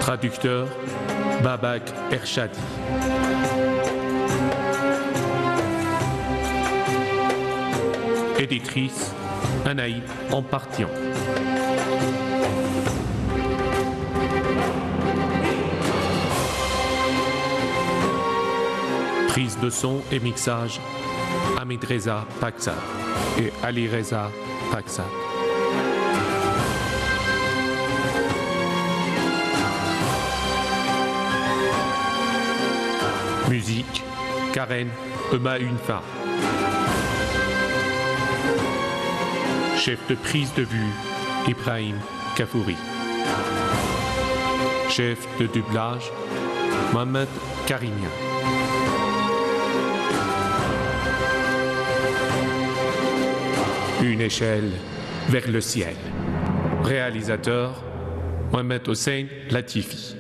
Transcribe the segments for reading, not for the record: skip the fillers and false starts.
Traducteur, Babak Ershadi. Éditrice, Anaï Ampartian. Prise de son et mixage, Hamid Reza Paksad et Ali Reza Paksad. Musique, Karen Emaunfa. Chef de prise de vue, Ibrahim Kafouri. Chef de doublage, Mohamed Karimia. Une échelle vers le ciel. Réalisateur, Mohamed Hossein Latifi.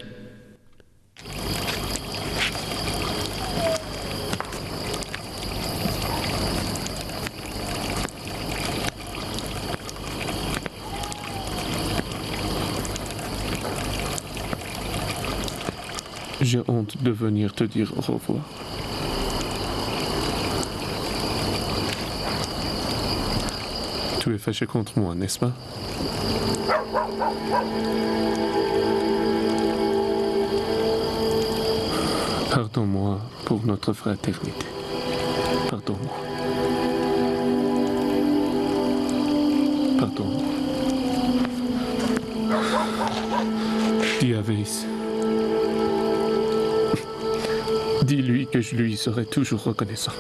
J'ai honte de venir te dire au revoir. Tu es fâché contre moi, n'est-ce pas? Pardonne-moi pour notre fraternité. Pardonne-moi. Pardonne-moi. Dis à Weiss. Dis-lui que je lui serai toujours reconnaissant.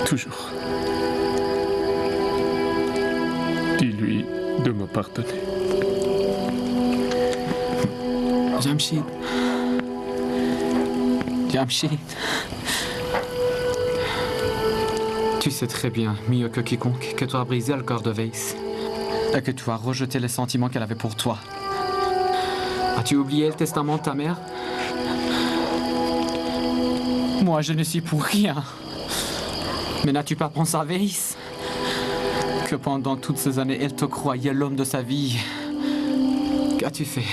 Toujours. Dis-lui de me pardonner. Jamshid. Jamshid. Tu sais très bien, mieux que quiconque, que tu as brisé le corps de Weiss. Et que tu as rejeté les sentiments qu'elle avait pour toi. As-tu oublié le testament de ta mère? Moi, je ne suis pour rien. Mais n'as-tu pas pensé à Weiss? Que pendant toutes ces années, elle te croyait l'homme de sa vie. Qu'as-tu fait?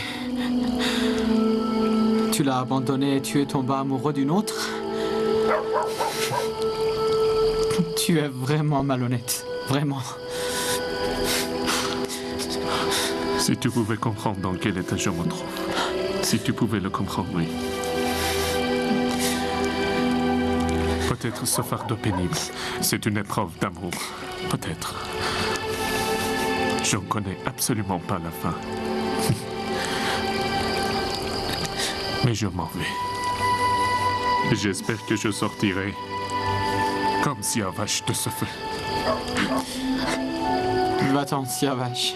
Tu l'as abandonné et tu es tombé amoureux d'une autre? Tu es vraiment malhonnête. Vraiment. Si tu pouvais comprendre dans quel état je me trouve. Si tu pouvais le comprendre, oui. Peut-être ce fardeau pénible, c'est une épreuve d'amour. Peut-être. Je ne connais absolument pas la fin. Mais je m'en vais. J'espère que je sortirai comme Siavash de ce feu. Va-t'en, Siavash.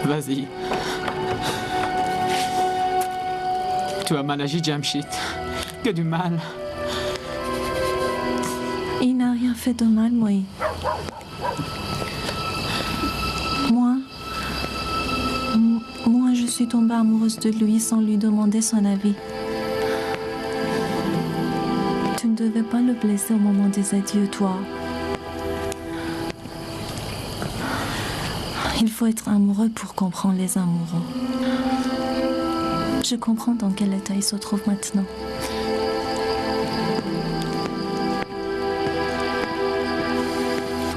Vas-y. Tu as mal agi, Jamshid. Que du mal. Il n'a rien fait de mal, Moïse. Moi, je suis tombée amoureuse de lui sans lui demander son avis. Tu ne devais pas le blesser au moment des adieux, toi. Il faut être amoureux pour comprendre les amoureux. Je comprends dans quel état il se trouve maintenant.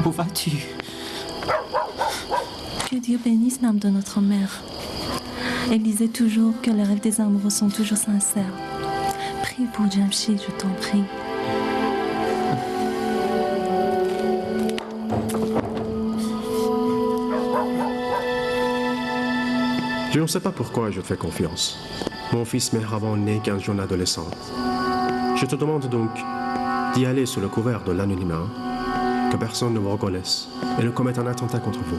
Où vas-tu? Que Dieu bénisse l'âme de notre mère. Elle disait toujours que les rêves des amoureux sont toujours sincères. Prie pour Jamshid, je t'en prie. Je ne sais pas pourquoi je te fais confiance. Mon fils Mehraban n'est qu'un jeune adolescent. Je te demande donc d'y aller sous le couvert de l'anonymat, que personne ne vous reconnaisse et ne commette un attentat contre vous.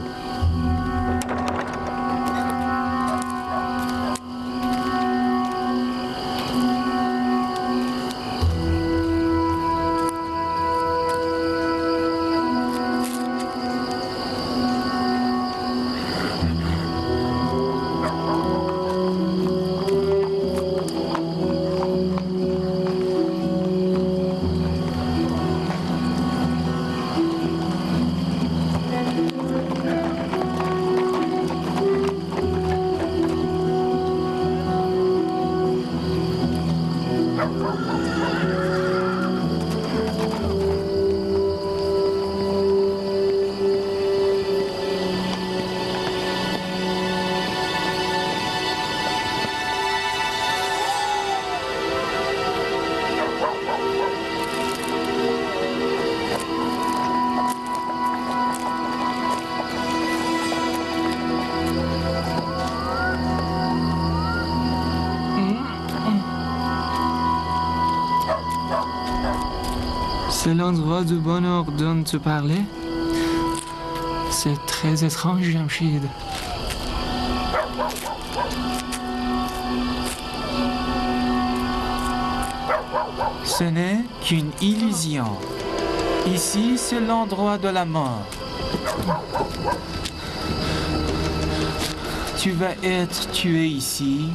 C'est l'endroit de bonheur dont tu parlais? C'est très étrange, Jamshid. Ce n'est qu'une illusion. Ici, c'est l'endroit de la mort. Tu vas être tué ici,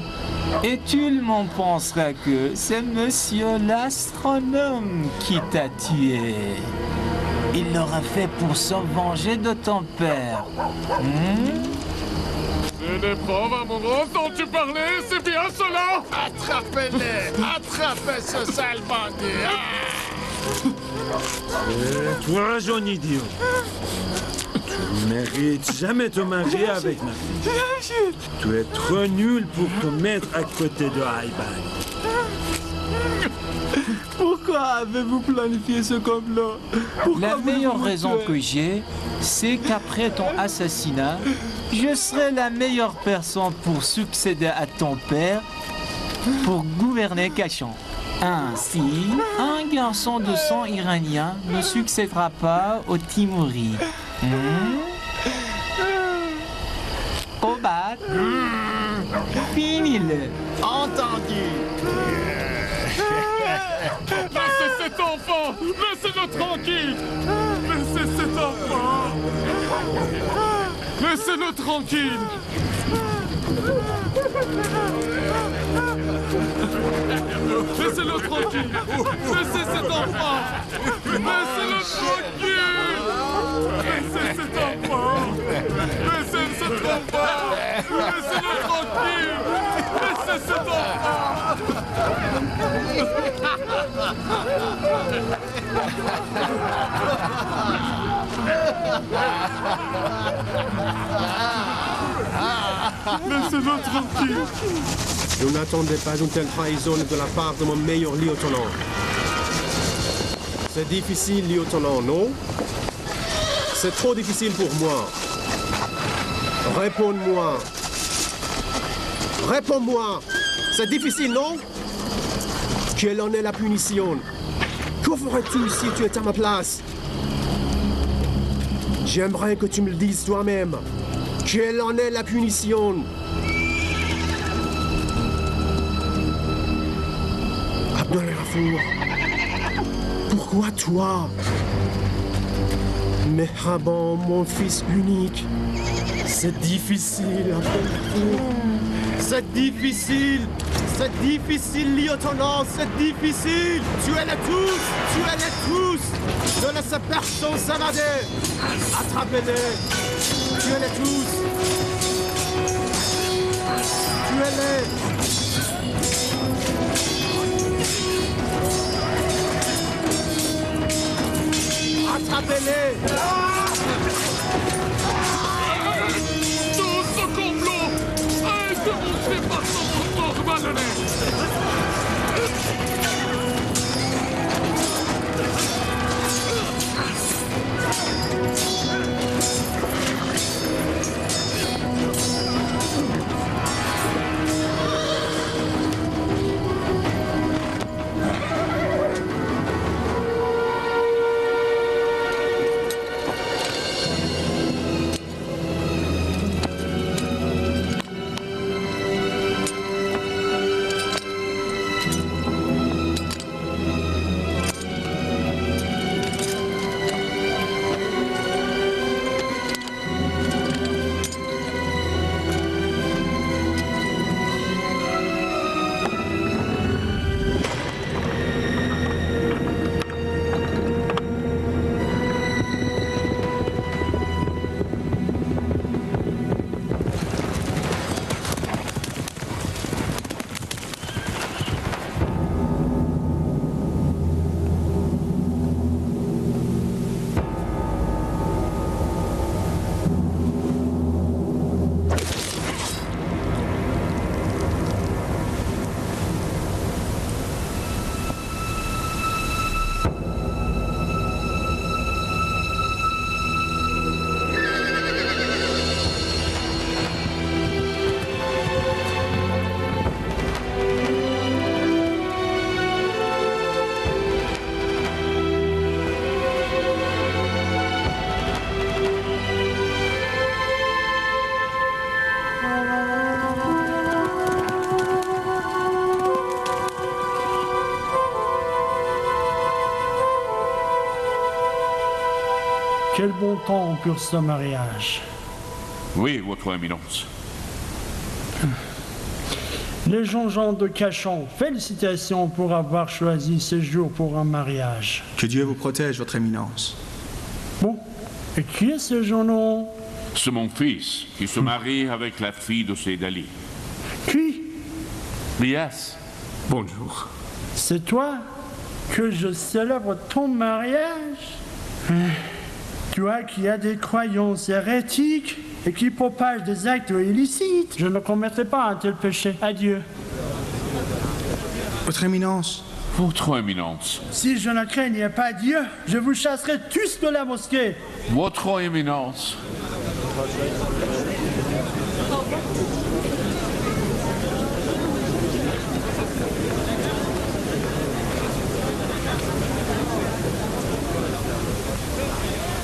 et tout le monde pensera que c'est Monsieur l'astronome qui t'a tué. Il l'aura fait pour se venger de ton père. Une épreuve amoureuse dont tu parlais, c'est bien cela? Attrapez-les! Attrapez ce sale bandit! Toi, jeune idiot, tu ne mérites jamais de te marier avec ma fille. Tu es trop nul pour te mettre à côté de Aiban. Pourquoi avez-vous planifié ce complot? La meilleure raison que j'ai, c'est qu'après ton assassinat, je serai la meilleure personne pour succéder à ton père pour gouverner Kashan. Ainsi, un garçon de sang iranien ne succédera pas au Timouri. Kobat, finis-le. Entendu! Laissez cet enfant! Laissez-le tranquille! Laissez cet enfant! Laissez-le tranquille! Laissez-le tranquille! Laissez cet enfant! Laissez-le tranquille! Laissez cet enfant! Laissez cet enfant! Laissez-le tranquille! Laissez cet enfant! Laissez-le tranquille! Je n'attendais pas une telle trahison de la part de mon meilleur lieutenant. C'est difficile, lieutenant, non? C'est trop difficile pour moi. Réponds-moi. Réponds-moi. C'est difficile, non? Quelle en est la punition? Que ferais-tu si tu étais à ma place? J'aimerais que tu me le dises toi-même. Quelle en est la punition? Abdel-Ghafour, pourquoi toi? Mehraban, mon fils unique. C'est difficile, Abdel-Ghafour. C'est difficile. C'est difficile, lieutenant, c'est difficile. Tuez-les tous, tuez-les tous. Ne laissez personne s'évader. Attrapez-les. Tuez-les tous. Tuez-les. Attrapez-les. Tout ce complot a été monté par son mort malhonnête. quel bon temps pour ce mariage. Oui, votre éminence. Les Jean de Cachan, félicitations pour avoir choisi ce jour pour un mariage. Que Dieu vous protège, votre éminence. Bon, et qui est ce Jean-Non? C'est mon fils qui se marie avec la fille de Seydali. Qui? Lias. Bonjour. C'est toi que je célèbre ton mariage? Toi qui as des croyances hérétiques et qui propage des actes illicites. Je ne commettrai pas un tel péché. Adieu. Votre éminence. Votre éminence. Si je ne craignais pas Dieu, je vous chasserais tous de la mosquée. Votre éminence.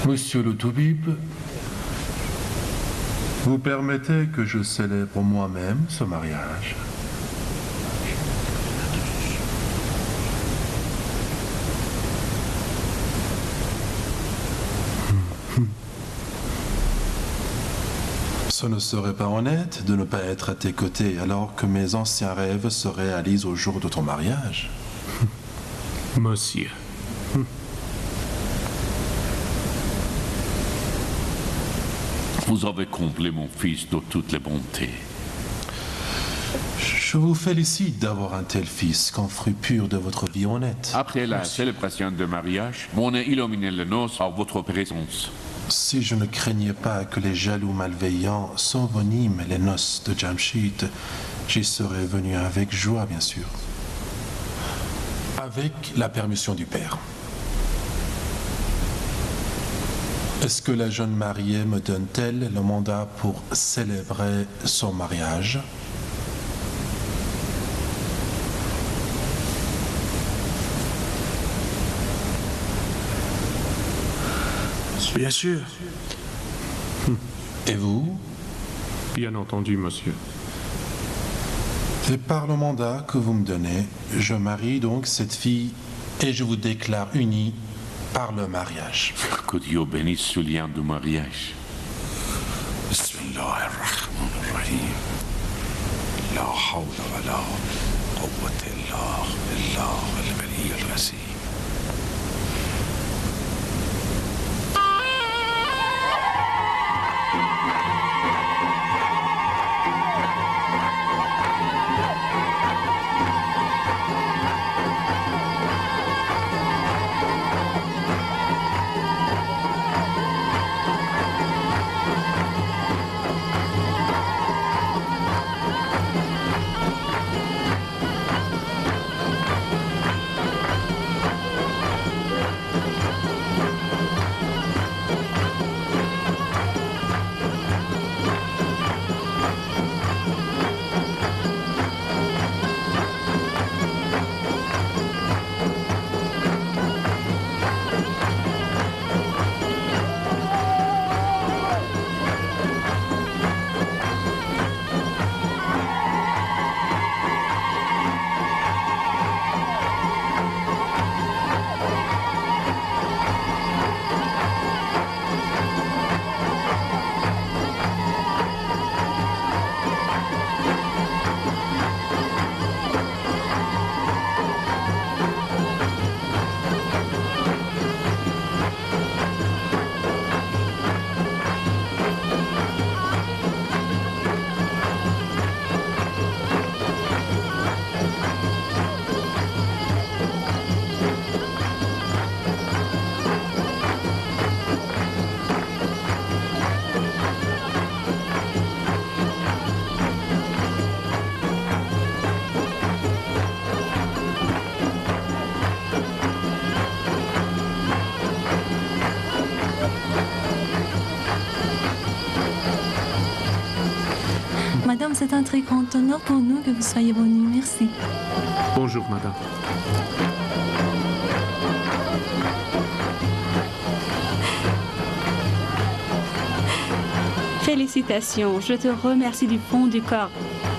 Monsieur le Toubib, vous permettez que je célèbre moi-même ce mariage? Ce ne serait pas honnête de ne pas être à tes côtés alors que mes anciens rêves se réalisent au jour de ton mariage. Monsieur. Vous avez comblé mon fils de toutes les bontés. Je vous félicite d'avoir un tel fils qu'en fruit pur de votre vie honnête. Après la célébration de mariage, on a illuminé les noces à votre présence. Si je ne craignais pas que les jaloux malveillants s'enveniment les noces de Jamshid, j'y serais venu avec joie, bien sûr. Avec la permission du père. Est-ce que la jeune mariée me donne-t-elle le mandat pour célébrer son mariage? Bien sûr. Et vous? Bien entendu, monsieur. Et par le mandat que vous me donnez, je marie donc cette fille et je vous déclare unis par le mariage. Que Dieu bénisse ce lien de mariage. Bismillahirrahmanirrahim. La hawla wa la quwwata illa billah al-ali al-azim. Madame, c'est un très grand honneur pour nous que vous soyez venue. Merci. Bonjour, madame. Félicitations, je te remercie du fond du corps.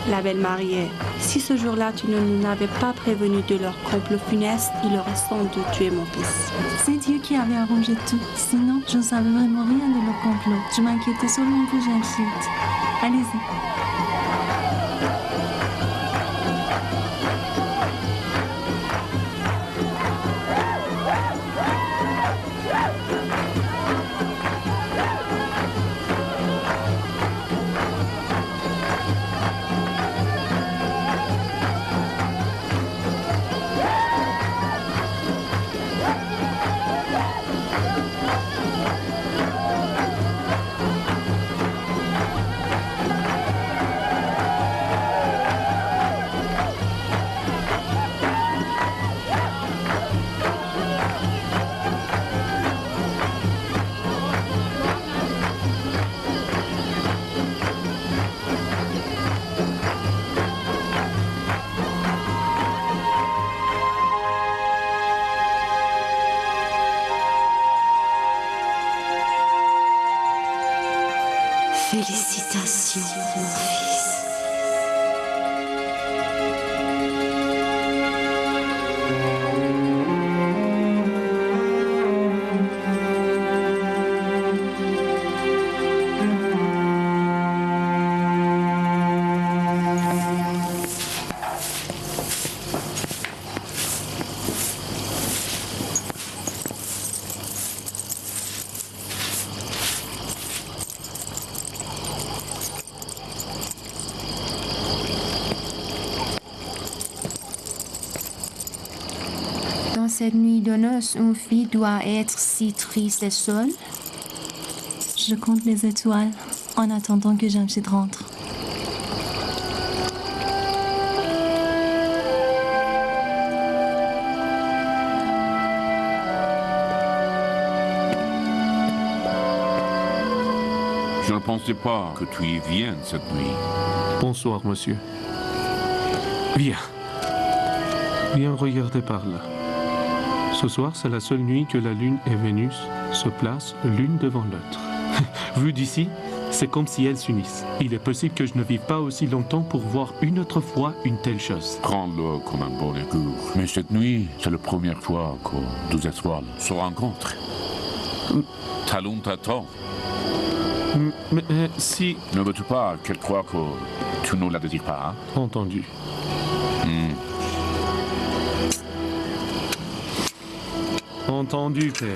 la belle mariée. Si ce jour-là tu ne nous avais pas prévenu de leur complot funeste, il aurait sans doute tué mon fils. C'est Dieu qui avait arrangé tout. Sinon, je ne savais vraiment rien de leur complot. Je m'inquiétais seulement pour Jamshid. Allez-y. Félicitations, mon fils. Dans cette nuit de noces, une fille doit être si triste et seule. Je compte les étoiles en attendant que Jamshid rentre. Je ne pensais pas que tu y viennes cette nuit. Bonsoir, monsieur. Viens. Viens regarder par là. Ce soir, c'est la seule nuit que la Lune et Vénus se placent l'une devant l'autre. Vu d'ici, c'est comme si elles s'unissent. Il est possible que je ne vive pas aussi longtemps pour voir une autre fois une telle chose. Prends-le comme un bon augure. Mais cette nuit, c'est la première fois que deux étoiles se rencontrent. Talon t'attend. Mais si... Ne veux-tu pas qu'elle croie que tu ne la désires pas? Entendu. Entendu, père.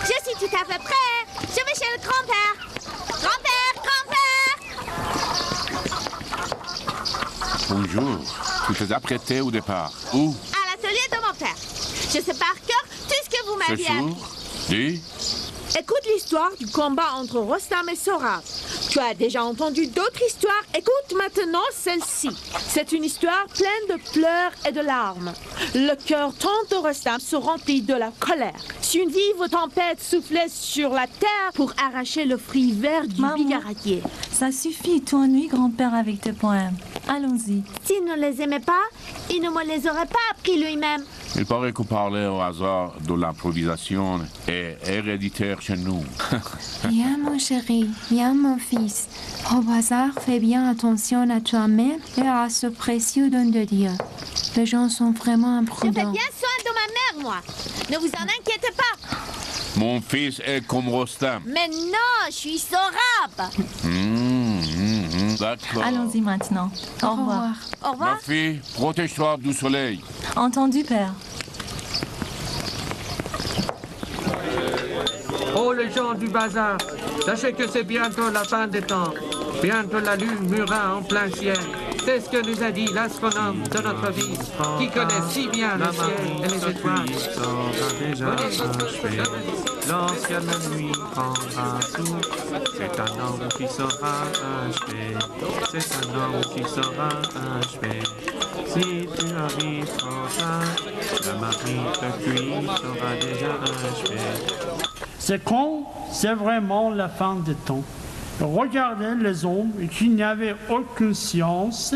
Je suis tout à fait prêt. Je vais chez le grand-père. Grand-père, grand-père. Bonjour. Tu t'es apprêté au départ. Où? À l'atelier de mon père. Je sais par cœur tout ce que vous m'aviez appris. Dis. Écoute l'histoire du combat entre Rostam et Sohrab. Tu as déjà entendu d'autres histoires. Écoute maintenant celle-ci. C'est une histoire pleine de pleurs et de larmes. Le cœur tendre de Rostam se remplit de la colère. Si une vive tempête soufflait sur la terre pour arracher le fruit vert du bigaradier. Ça suffit, tu ennuies grand-père avec tes poèmes. Allons-y. S'il ne les aimait pas, il ne me les aurait pas appris lui-même. Il paraît que parler au hasard de l'improvisation est héréditaire chez nous. Viens, mon chéri, viens, mon fils. Au hasard, fais bien attention à toi-même et à ce précieux don de Dieu. Les gens sont vraiment imprudents. Je fais bien soin de ma mère, moi. Ne vous en inquiétez pas. Mon fils est comme Rostam. Mais non, je suis Sohrab. D'accord. Allons-y maintenant. Au revoir. Au revoir. Ma fille, protège-toi du soleil. Entendu, père. Oh, les gens du bazar, sachez que c'est bientôt la fin des temps. Bientôt la lune muera en plein ciel. C'est ce que nous a dit l'astronome de notre vie, qui connaît si bien le ciel et les étoiles. L'ancienne nuit prendra souffle. C'est un homme qui sera achevé. C'est un homme qui sera achevé. Si tu arrives trop tard, la marmite cuite sera déjà achevée. C'est con, c'est vraiment la fin des temps. regardaient les ombres et qui n'avaient aucune science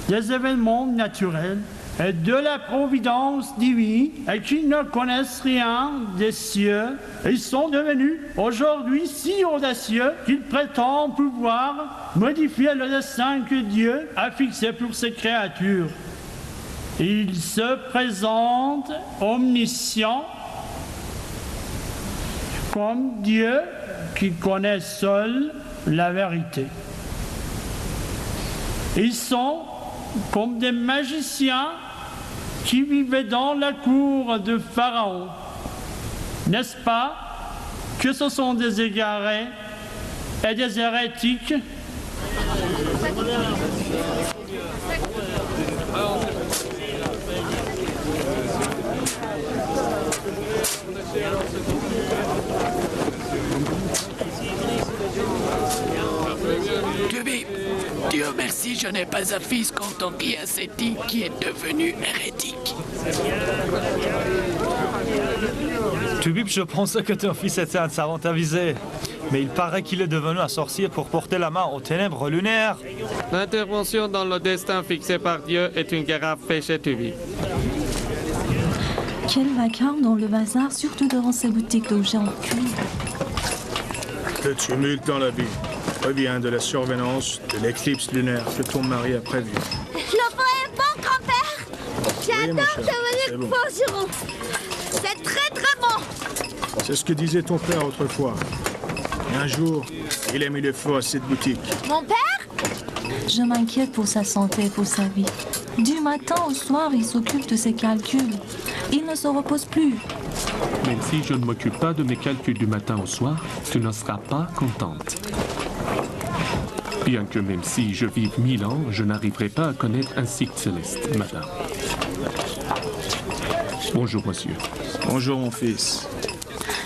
des événements naturels et de la providence divine et qui ne connaissent rien des cieux. Ils sont devenus aujourd'hui si audacieux qu'ils prétendent pouvoir modifier le destin que Dieu a fixé pour ses créatures. Ils se présentent omniscients comme Dieu qui connaît seul la vérité. Ils sont comme des magiciens qui vivaient dans la cour de Pharaon. N'est-ce pas que ce sont des égarés et des hérétiques? Dieu merci, je n'ai pas un fils comme ton ascétique qui est devenu hérétique. Tubib, je pensais que ton fils était un savant avisé. Mais il paraît qu'il est devenu un sorcier pour porter la main aux ténèbres lunaires. L'intervention dans le destin fixé par Dieu est une grave péché, Tubib. Quel vacarme dans le bazar, surtout devant ces boutiques d'objets en cuivre. Le tumulte dans la ville revient de la survenance de l'éclipse lunaire que ton mari a prévue. Le vrai est bon, grand-père. J'adore devenir forgeron. C'est très très bon. C'est ce que disait ton père autrefois. Et un jour, il a mis le feu à cette boutique. Mon père? Je m'inquiète pour sa santé et pour sa vie. Du matin au soir, il s'occupe de ses calculs. Il ne se repose plus. Même si je ne m'occupe pas de mes calculs du matin au soir, tu ne seras pas contente. Bien que même si je vive 1000 ans, je n'arriverai pas à connaître un cycle céleste, madame. Bonjour, monsieur. Bonjour, mon fils.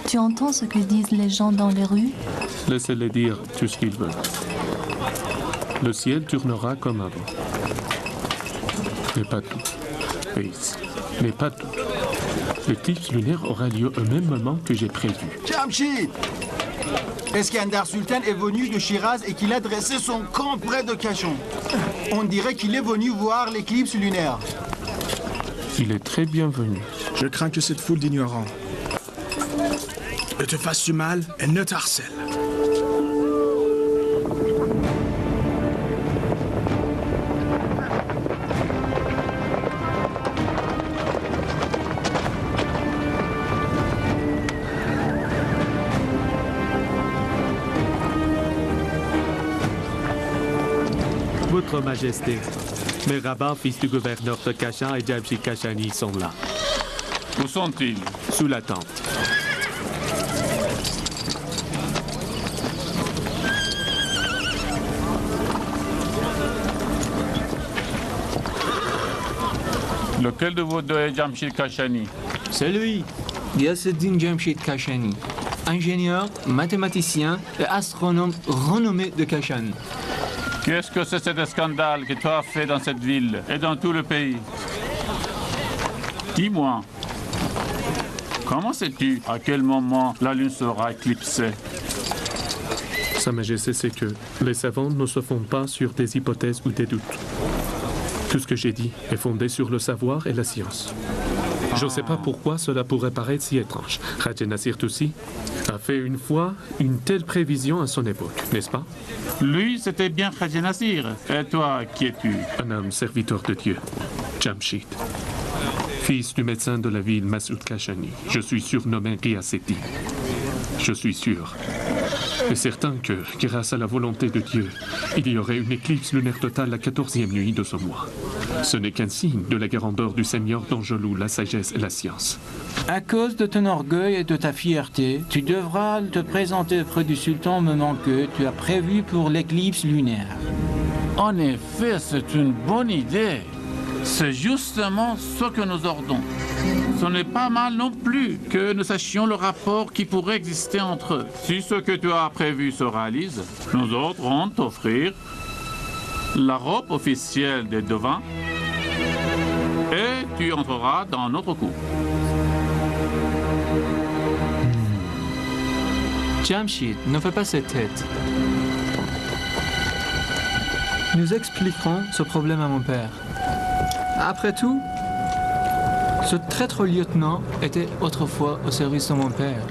Tu entends ce que disent les gens dans les rues? Laissez-les dire tout ce qu'ils veulent. Le ciel tournera comme avant. Mais pas tout. Face. Mais pas tout. L'éclipse lunaire aura lieu au même moment que j'ai prévu. Jamshid! Iskandar Sultan est venu de Shiraz et qu'il a dressé son camp près de Cachon. On dirait qu'il est venu voir l'éclipse lunaire. Il est très bienvenu. Je crains que cette foule d'ignorants ne te fasse du mal et ne t'harcèle. Votre Majesté, mes rabbins, fils du gouverneur de Kashan et Jamshid Kashani sont là. Où sont-ils? Sous la tente. Lequel de vous deux est Jamshid Kashani? C'est lui, Ghiaseddin Jamshid Kashani, ingénieur, mathématicien et astronome renommé de Kashan. Qu'est-ce que c'est ce scandale que tu as fait dans cette ville et dans tout le pays? Dis-moi, comment sais-tu à quel moment la lune sera éclipsée? Sa Majesté sait que les savants ne se fondent pas sur des hypothèses ou des doutes. Tout ce que j'ai dit est fondé sur le savoir et la science. Je ne sais pas pourquoi cela pourrait paraître si étrange. Raja Nasir Toussi a fait une fois une telle prévision à son époque, n'est-ce pas? Lui, c'était bien Raja Nasir. Et toi, qui es-tu? Un homme serviteur de Dieu, Jamshid. Fils du médecin de la ville Masoud Kashani. Je suis surnommé Ghiaseddin. Je suis sûr et certain que, grâce à la volonté de Dieu, il y aurait une éclipse lunaire totale la 14e nuit de ce mois. Ce n'est qu'un signe de la grandeur du Seigneur dont je loue la sagesse et la science. À cause de ton orgueil et de ta fierté, tu devras te présenter auprès du sultan au moment que tu as prévu pour l'éclipse lunaire. En effet, c'est une bonne idée. C'est justement ce que nous ordonnons. Ce n'est pas mal non plus que nous sachions le rapport qui pourrait exister entre eux. Si ce que tu as prévu se réalise, nous autres vont t'offrir la robe officielle des devins et tu entreras dans notre cour. Jamshid, ne fais pas cette tête. Nous expliquerons ce problème à mon père. Après tout, ce traître lieutenant était autrefois au service de mon père.